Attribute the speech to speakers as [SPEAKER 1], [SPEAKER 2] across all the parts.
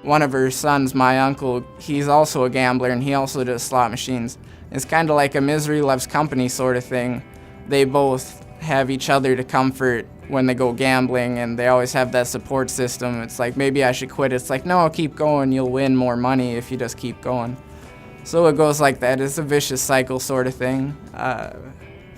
[SPEAKER 1] one of her sons, my uncle, he's also a gambler, and he also does slot machines. It's kind of like a misery loves company sort of thing. They both have each other to comfort when they go gambling, and they always have that support system. It's like, maybe I should quit. It's like, no, keep going. You'll win more money if you just keep going. So it goes like that. It's a vicious cycle sort of thing.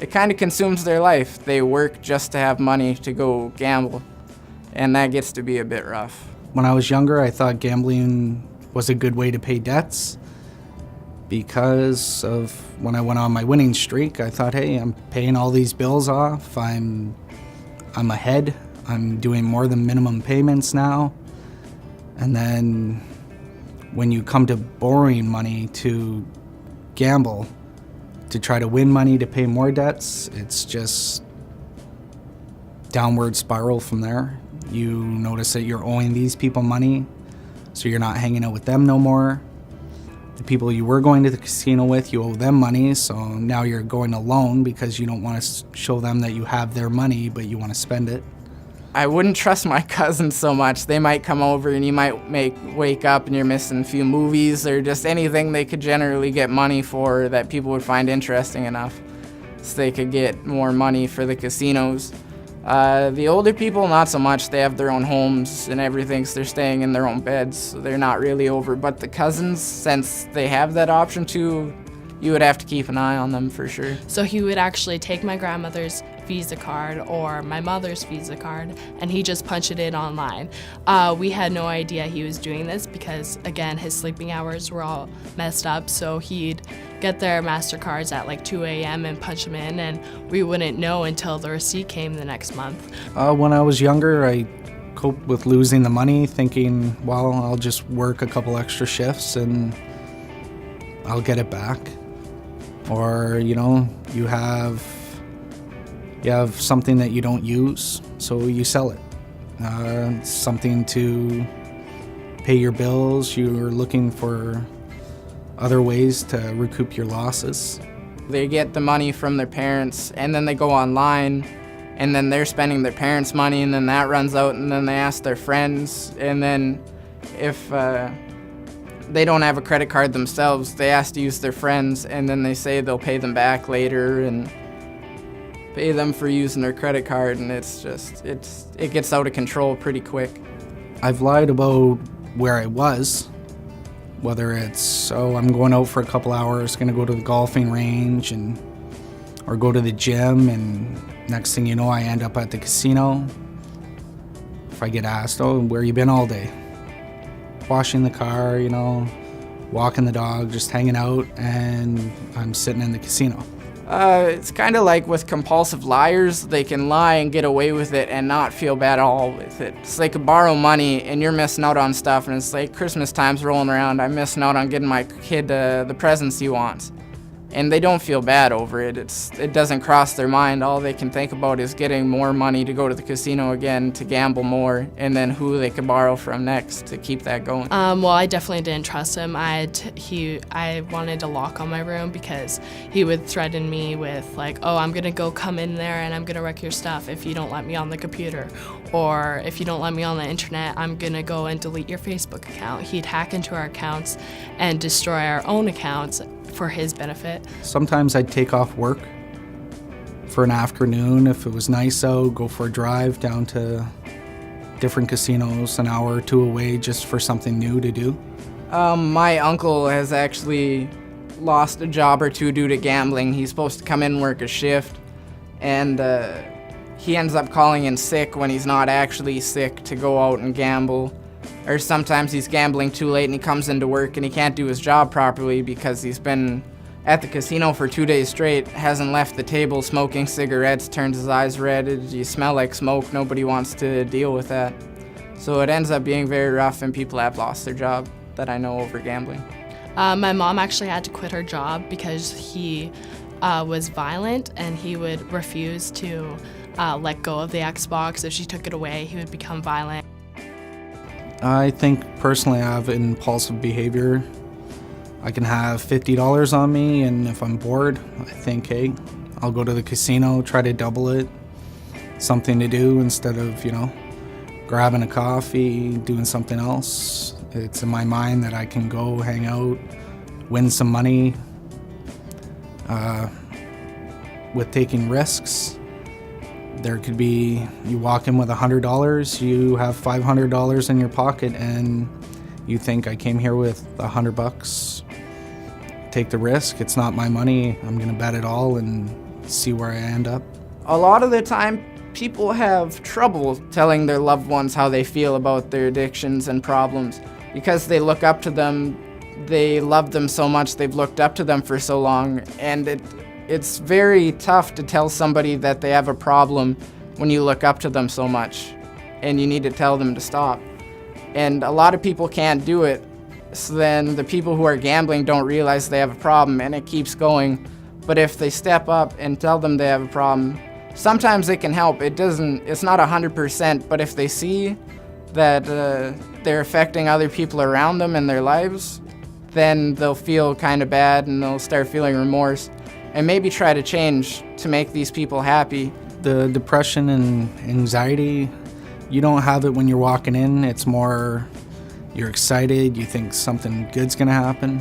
[SPEAKER 1] It kind of consumes their life. They work just to have money to go gamble, and that gets to be a bit rough.
[SPEAKER 2] When I was younger, I thought gambling was a good way to pay debts. Because of when I went on my winning streak, I thought, hey, I'm paying all these bills off. I'm ahead. I'm doing more than minimum payments now. And then when you come to borrowing money to gamble, to try to win money to pay more debts, it's just downward spiral from there. You notice that you're owing these people money, so you're not hanging out with them no more. The people you were going to the casino with, you owe them money, so now you're going alone because you don't want to show them that you have their money, but you want to spend it.
[SPEAKER 1] I wouldn't trust my cousins so much. They might come over and you might wake up and you're missing a few movies or just anything they could generally get money for that people would find interesting enough, so they could get more money for the casinos. The older people, not so much. They have their own homes and everything, so they're staying in their own beds, so they're not really over. But the cousins, since they have that option too, you would have to keep an eye on them for sure.
[SPEAKER 3] So he would actually take my grandmother's Visa card or my mother's Visa card, and he just punched it in online. We had no idea he was doing this because, again, his sleeping hours were all messed up, so he'd get their MasterCards at like 2 a.m. and punch them in, and we wouldn't know until the receipt came the next month.
[SPEAKER 2] When I was younger, I coped with losing the money, thinking, well, I'll just work a couple extra shifts and I'll get it back. Or, you have something that you don't use, so you sell it. Something to pay your bills. You're looking for other ways to recoup your losses.
[SPEAKER 1] They get the money from their parents, and then they go online, and then they're spending their parents' money, and then that runs out, and then they ask their friends, and then if they don't have a credit card themselves, they ask to use their friends, and then they say they'll pay them back later and pay them for using their credit card, and it gets out of control pretty quick.
[SPEAKER 2] I've lied about where I was, whether it's, I'm going out for a couple hours, going to go to the golfing range or go to the gym, and next thing you know, I end up at the casino. If I get asked, where you been all day? Washing the car, walking the dog, just hanging out, and I'm sitting in the casino.
[SPEAKER 1] It's kind of like with compulsive liars. They can lie and get away with it and not feel bad at all with it. So they could borrow money and you're missing out on stuff, and it's like Christmas time's rolling around. I'm missing out on getting my kid the presents he wants. And they don't feel bad over it. It doesn't cross their mind. All they can think about is getting more money to go to the casino again, to gamble more, and then who they could borrow from next to keep that going.
[SPEAKER 3] Well, I definitely didn't trust him. I wanted a lock on my room because he would threaten me with like, I'm gonna go come in there and I'm gonna wreck your stuff if you don't let me on the computer, or if you don't let me on the internet, I'm gonna go and delete your Facebook account. He'd hack into our accounts and destroy our own accounts for his benefit.
[SPEAKER 2] Sometimes I'd take off work for an afternoon if it was nice out, go for a drive down to different casinos an hour or two away just for something new to do.
[SPEAKER 1] My uncle has actually lost a job or two due to gambling. He's supposed to come in and work a shift, and he ends up calling in sick when he's not actually sick to go out and gamble. Or sometimes he's gambling too late and he comes into work and he can't do his job properly because he's been at the casino for 2 days straight, hasn't left the table, smoking cigarettes, turns his eyes red. You smell like smoke. Nobody wants to deal with that. So it ends up being very rough, and people have lost their job that I know over gambling.
[SPEAKER 3] My mom actually had to quit her job because he was violent, and he would refuse to let go of the Xbox. If she took it away, he would become violent.
[SPEAKER 2] I think personally I have impulsive behavior. I can have $50 on me, and if I'm bored, I think, hey, I'll go to the casino, try to double it. Something to do instead of, grabbing a coffee, doing something else. It's in my mind that I can go hang out, win some money with taking risks. There could be, you walk in with $100, you have $500 in your pocket, and you think, I came here with $100. Take the risk. It's not my money. I'm going to bet it all and see where I end up.
[SPEAKER 1] A lot of the time, people have trouble telling their loved ones how they feel about their addictions and problems because they look up to them. They love them so much. They've looked up to them for so long, and it's very tough to tell somebody that they have a problem when you look up to them so much, and you need to tell them to stop. And a lot of people can't do it, so then the people who are gambling don't realize they have a problem, and it keeps going. But if they step up and tell them they have a problem, sometimes it can help. It's not 100%, but if they see that they're affecting other people around them in their lives, then they'll feel kind of bad and they'll start feeling remorse and maybe try to change to make these people happy.
[SPEAKER 2] The depression and anxiety, you don't have it when you're walking in. It's more, you're excited, you think something good's gonna happen.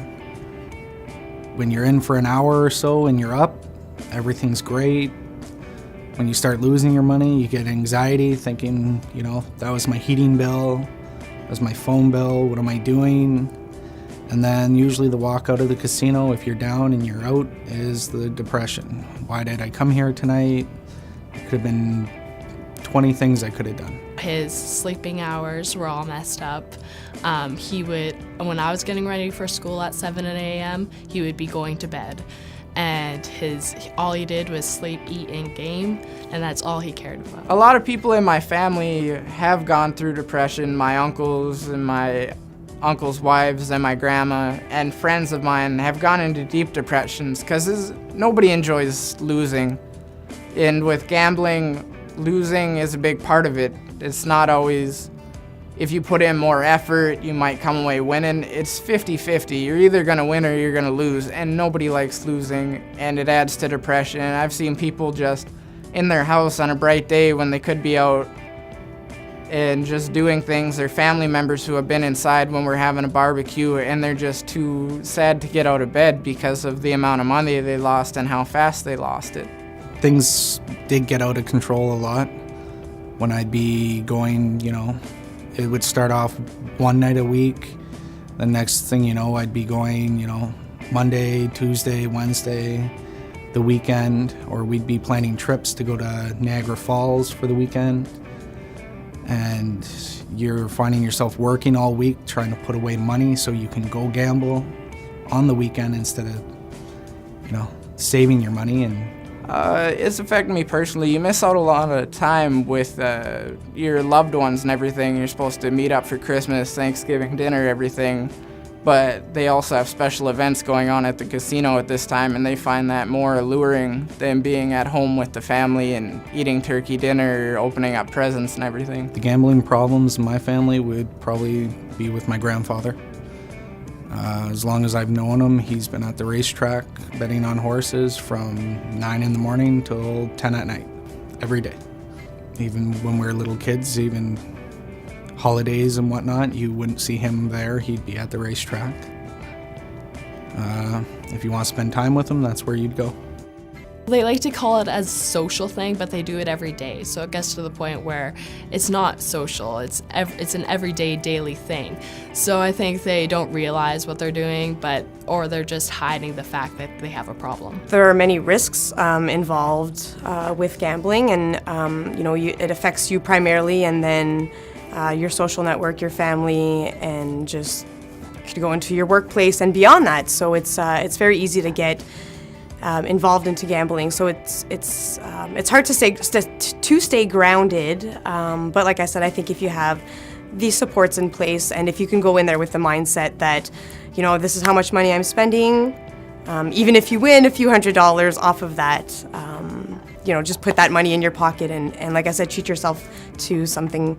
[SPEAKER 2] When you're in for an hour or so and you're up, everything's great. When you start losing your money, you get anxiety, thinking, that was my heating bill, that was my phone bill, what am I doing? And then usually the walk out of the casino, if you're down and you're out, is the depression. Why did I come here tonight? It could have been 20 things I could have done.
[SPEAKER 3] His sleeping hours were all messed up. When I was getting ready for school at 7 a.m., he would be going to bed. And all he did was sleep, eat, and game, and that's all he cared about.
[SPEAKER 1] A lot of people in my family have gone through depression. My uncles and my uncles' wives and my grandma and friends of mine have gone into deep depressions because nobody enjoys losing. And with gambling, losing is a big part of it. It's not always, if you put in more effort, you might come away winning. It's 50-50. You're either going to win or you're going to lose, and nobody likes losing, and it adds to depression. And I've seen people just in their house on a bright day when they could be out and just doing things. Their family members who have been inside when we're having a barbecue, and they're just too sad to get out of bed because of the amount of money they lost and how fast they lost it.
[SPEAKER 2] Things did get out of control a lot. When I'd be going, it would start off one night a week. The next thing you know, I'd be going, Monday, Tuesday, Wednesday, the weekend, or we'd be planning trips to go to Niagara Falls for the weekend. And you're finding yourself working all week trying to put away money so you can go gamble on the weekend instead of, saving your money. And
[SPEAKER 1] it's affected me personally. You miss out a lot of time with your loved ones and everything. You're supposed to meet up for Christmas, Thanksgiving dinner, everything. But they also have special events going on at the casino at this time, and they find that more alluring than being at home with the family and eating turkey dinner, opening up presents and everything.
[SPEAKER 2] The gambling problems in my family would probably be with my grandfather. As long as I've known him, he's been at the racetrack betting on horses from 9 in the morning till 10 at night, every day. Even when we were little kids, even holidays and whatnot, you wouldn't see him there. He'd be at the racetrack. If you want to spend time with him, that's where you'd go.
[SPEAKER 3] They like to call it as a social thing, but they do it every day. So it gets to the point where it's not social. It's an everyday, daily thing. So I think they don't realize what they're doing, or they're just hiding the fact that they have a problem.
[SPEAKER 4] There are many risks involved with gambling, and it affects you primarily, and then your social network, your family, and just to go into your workplace and beyond that. So it's very easy to get involved into gambling. So it's hard to stay grounded. But like I said, I think if you have these supports in place, and if you can go in there with the mindset that, this is how much money I'm spending, even if you win a few $100s off of that, just put that money in your pocket and like I said, treat yourself to something.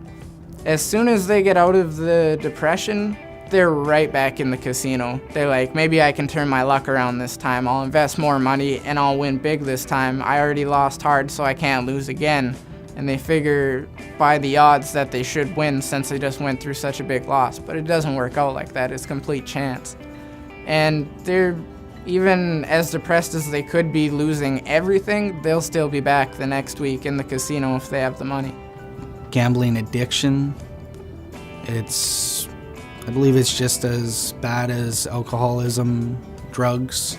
[SPEAKER 1] As soon as they get out of the depression, they're right back in the casino. They're like, maybe I can turn my luck around this time. I'll invest more money and I'll win big this time. I already lost hard, so I can't lose again. and they figure by the odds that they should win since they just went through such a big loss. But it doesn't work out like that. It's complete chance. And they're, even as depressed as they could be losing everything, they'll still be back the next week in the casino if they have the money.
[SPEAKER 2] Gambling addiction, I believe it's just as bad as alcoholism, drugs,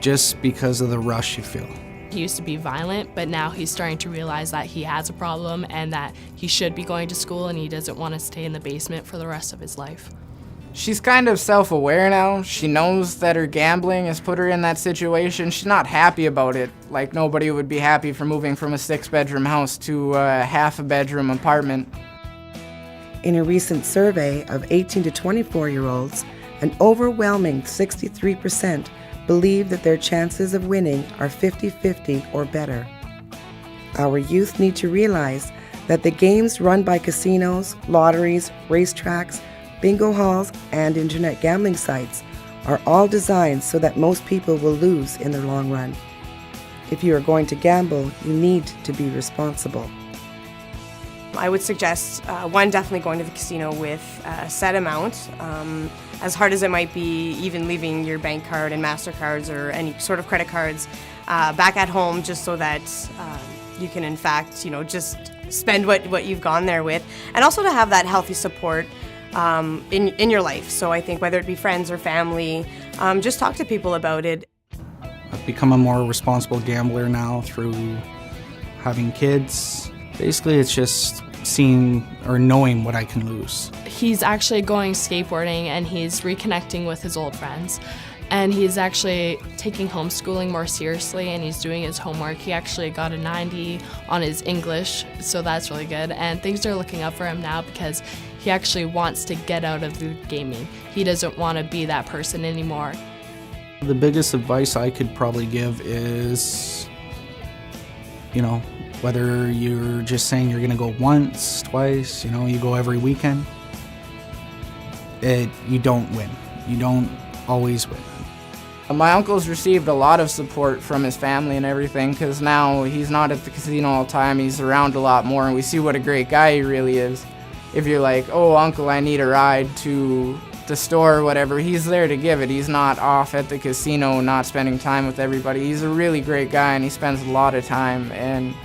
[SPEAKER 2] just because of the rush you feel.
[SPEAKER 3] He used to be violent, but now he's starting to realize that he has a problem and that he should be going to school and he doesn't want to stay in the basement for the rest of his life.
[SPEAKER 1] She's kind of self-aware now. She knows that her gambling has put her in that situation. She's not happy about it. Like nobody would be happy for moving from a 6-bedroom house to a half-a-bedroom apartment.
[SPEAKER 5] In a recent survey of 18 to 24-year-olds, an overwhelming 63% believe that their chances of winning are 50-50 or better. Our youth need to realize that the games run by casinos, lotteries, racetracks, bingo halls, and internet gambling sites are all designed so that most people will lose in the long run. If you are going to gamble, you need to be responsible.
[SPEAKER 4] I would suggest, one, definitely going to the casino with a set amount. As hard as it might be, even leaving your bank card and MasterCards or any sort of credit cards back at home just so that you can, in fact, just spend what you've gone there with. And also to have that healthy support in your life. So I think whether it be friends or family, just talk to people about it.
[SPEAKER 2] I've become a more responsible gambler now through having kids. Basically, it's just seeing or knowing what I can lose.
[SPEAKER 3] He's actually going skateboarding and he's reconnecting with his old friends. And he's actually taking homeschooling more seriously and he's doing his homework. He actually got a 90 on his English, so that's really good. And things are looking up for him now because he actually wants to get out of the gaming. He doesn't want to be that person anymore.
[SPEAKER 2] The biggest advice I could probably give is, whether you're just saying you're going to go once, twice, you go every weekend, you don't win. You don't always win.
[SPEAKER 1] My uncle's received a lot of support from his family and everything because now he's not at the casino all the time. He's around a lot more and we see what a great guy he really is. If you're like, oh, uncle, I need a ride to the store or whatever, he's there to give it. He's not off at the casino, not spending time with everybody. He's a really great guy and he spends a lot of time and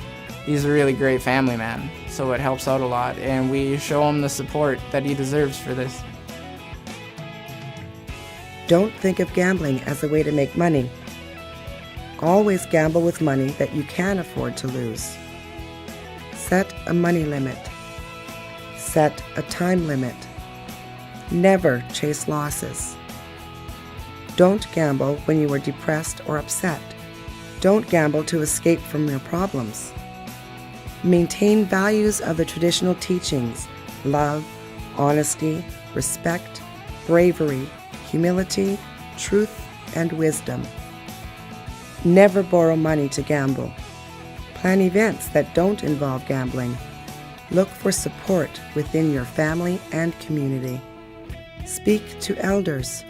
[SPEAKER 1] he's a really great family man. So it helps out a lot and we show him the support that he deserves for this.
[SPEAKER 5] Don't think of gambling as a way to make money. Always gamble with money that you can afford to lose. Set a money limit. Set a time limit. Never chase losses. Don't gamble when you are depressed or upset. Don't gamble to escape from your problems. Maintain values of the traditional teachings: love, honesty, respect, bravery, humility, truth, and wisdom. Never borrow money to gamble. Plan events that don't involve gambling. Look for support within your family and community. Speak to elders.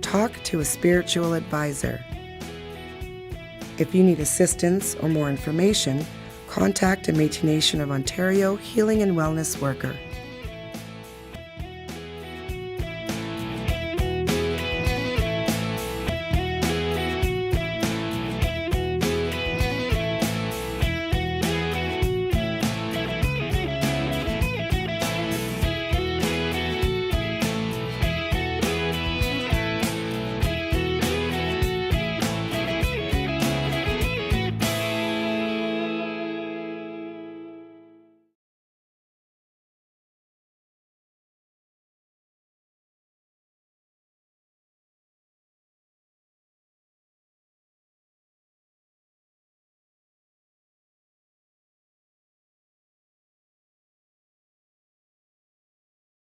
[SPEAKER 5] Talk to a spiritual advisor. If you need assistance or more information, contact a Métis Nation of Ontario Healing and Wellness worker.